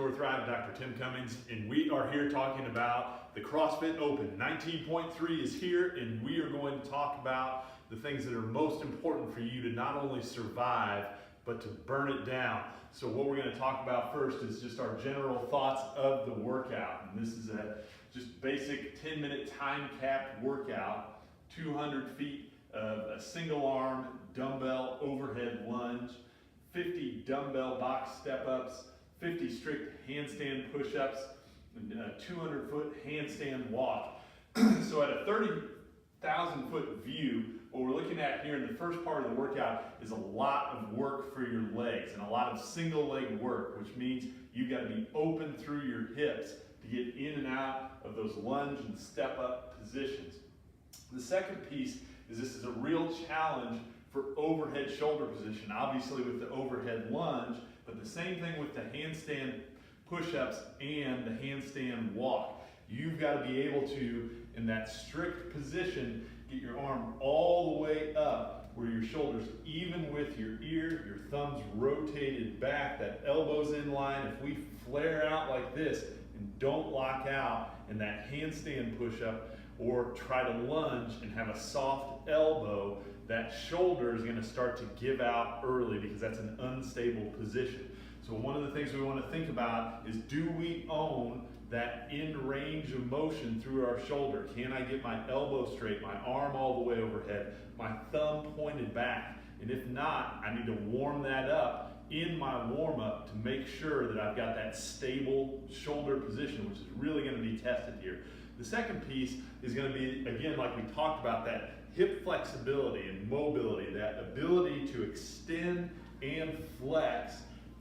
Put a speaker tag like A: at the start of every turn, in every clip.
A: Restore Thrive, Dr. Tim Cummings, and we are here talking about the CrossFit Open. 19.3 is here, and we are going to talk about the things that are most important for you to not only survive, but to burn it down. So what we're going to talk about first is just our general thoughts of the workout. And this is a just basic 10-minute time-capped workout, 200 feet of a single arm dumbbell overhead lunge, 50 dumbbell box step-ups, 50 strict handstand push-ups, and a 200-foot handstand walk. So at a 30,000-foot view, what we're looking at here in the first part of the workout is a lot of work for your legs and a lot of single leg work, which means you've got to be open through your hips to get in and out of those lunge and step-up positions. The second piece is this is a real challenge for overhead shoulder position, obviously with the overhead lunge, but the same thing with the handstand push-ups and the handstand walk. You've got to be able to, in that strict position, get your arm all the way up where your shoulders even with your ear, your thumbs rotated back, that elbow's in line. If we flare out like this and don't lock out in that handstand push-up or try to lunge and have a soft elbow, that shoulder is going to start to give out early because that's an unstable position. So one of the things we want to think about is, do we own that in range of motion through our shoulder? Can I get my elbow straight, my arm all the way overhead, my thumb pointed back? And if not, I need to warm that up in my warm-up to make sure that I've got that stable shoulder position, which is really going to be tested here. The second piece is going to be, again, like we talked about, that hip flexibility and mobility, that ability to extend and flex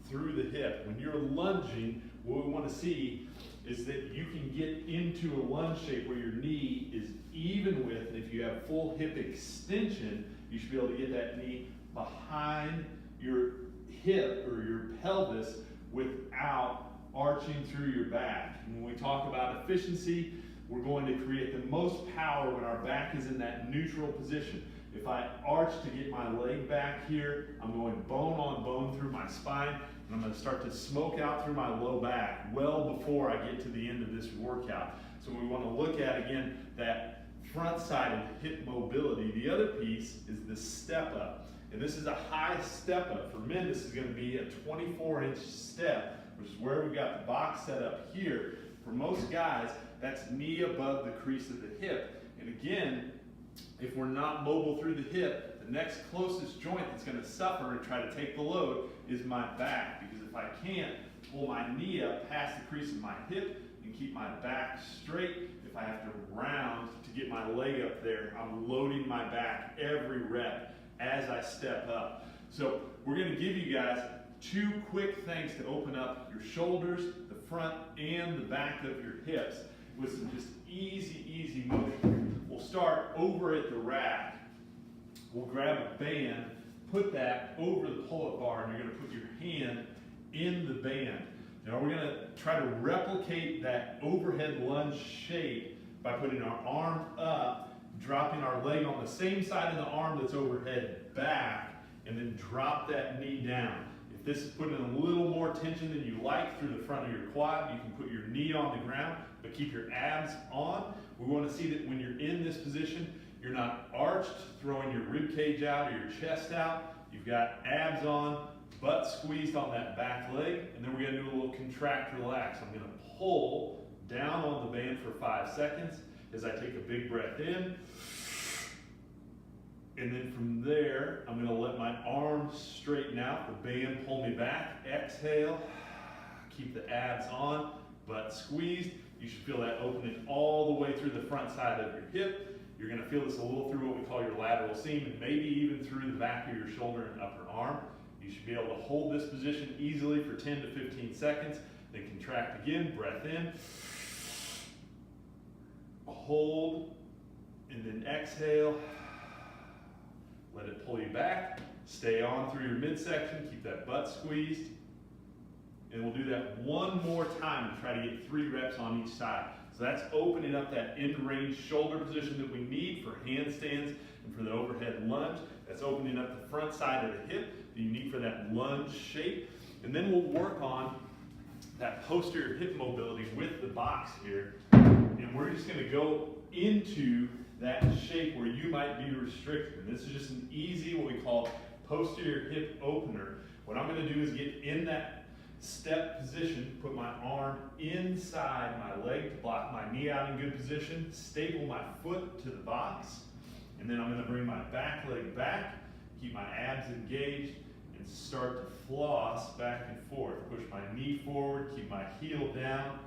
A: through the hip. When you're lunging, what we want to see is that you can get into a lunge shape where your knee is even with, and if you have full hip extension, you should be able to get that knee behind your hip or your pelvis without arching through your back. And when we talk about efficiency, we're going to create the most power when our back is in that neutral position. If I arch to get my leg back here, I'm going bone on bone through my spine, and I'm going to start to smoke out through my low back well before I get to the end of this workout. So we want to look at, again, that front-sided hip mobility. The other piece is the step up. And this is a high step up. For men, this is going to be a 24-inch step, which is where we've got the box set up here. For most guys, that's knee above the crease of the hip. And again, if we're not mobile through the hip, the next closest joint that's going to suffer and try to take the load is my back. Because if I can't pull my knee up past the crease of my hip and keep my back straight, if I have to round to get my leg up there, I'm loading my back every rep as I step up. So we're going to give you guys 2 quick things to open up your shoulders, the front and the back of your hips with some just easy motion. We'll start over at the rack. We'll grab a band, put that over the pull-up bar, and you're going to put your hand in the band. Now we're going to try to replicate that overhead lunge shape by putting our arm up, dropping our leg on the same side of the arm that's overhead back, and then drop that knee down. If this is putting a little more tension than you like through the front of your quad, you can put your knee on the ground, but keep your abs on. We want to see that when you're in this position, you're not arched, throwing your rib cage out or your chest out. You've got abs on, butt squeezed on that back leg, and then we're going to do a little contract, relax. I'm going to pull down on the band for 5 seconds as I take a big breath in. And then from there, I'm going to let my arms straighten out, the band pull me back, exhale, keep the abs on, butt squeezed. You should feel that opening all the way through the front side of your hip. You're going to feel this a little through what we call your lateral seam, and maybe even through the back of your shoulder and upper arm. You should be able to hold this position easily for 10 to 15 seconds, then contract again, breath in, hold, and then exhale. Let it pull you back. Stay on through your midsection. Keep that butt squeezed. And we'll do that one more time to try to get 3 reps on each side. So that's opening up that in-range shoulder position that we need for handstands and for the overhead lunge. That's opening up the front side of the hip that you need for that lunge shape. And then we'll work on that posterior hip mobility with the box here. And we're just gonna go into that shape where you might be restricted. And this is just an easy, what we call posterior hip opener. What I'm gonna do is get in that step position, put my arm inside my leg to block my knee out in good position, staple my foot to the box, and then I'm gonna bring my back leg back, keep my abs engaged, and start to floss back and forth. Push my knee forward, keep my heel down,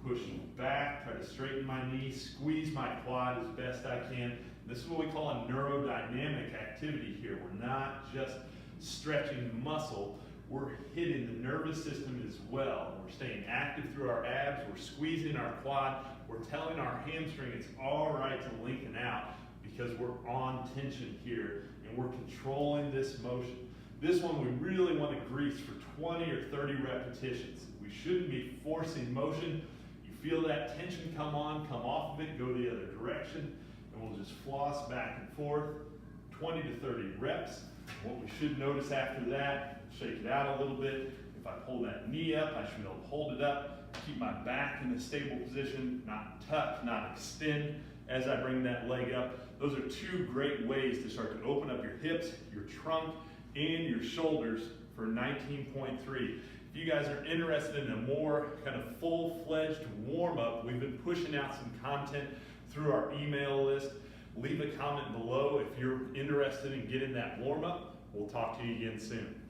A: push back, try to straighten my knee, squeeze my quad as best I can. This is what we call a neurodynamic activity here. We're not just stretching muscle, we're hitting the nervous system as well. We're staying active through our abs, we're squeezing our quad, we're telling our hamstring it's all right to lengthen out because we're on tension here and we're controlling this motion. This one we really want to grease for 20 or 30 repetitions. We shouldn't be forcing motion. You feel that tension come on, come off of it, go the other direction, and we'll just floss back and forth, 20 to 30 reps. What we should notice after that, shake it out a little bit. If I pull that knee up, I should be able to hold it up, keep my back in a stable position, not tuck, not extend as I bring that leg up. Those are two great ways to start to open up your hips, your trunk, and your shoulders for 19.3. If you guys are interested in a more kind of full-fledged warm-up, we've been pushing out some content through our email list. Leave a comment below if you're interested in getting that warm-up. We'll talk to you again soon.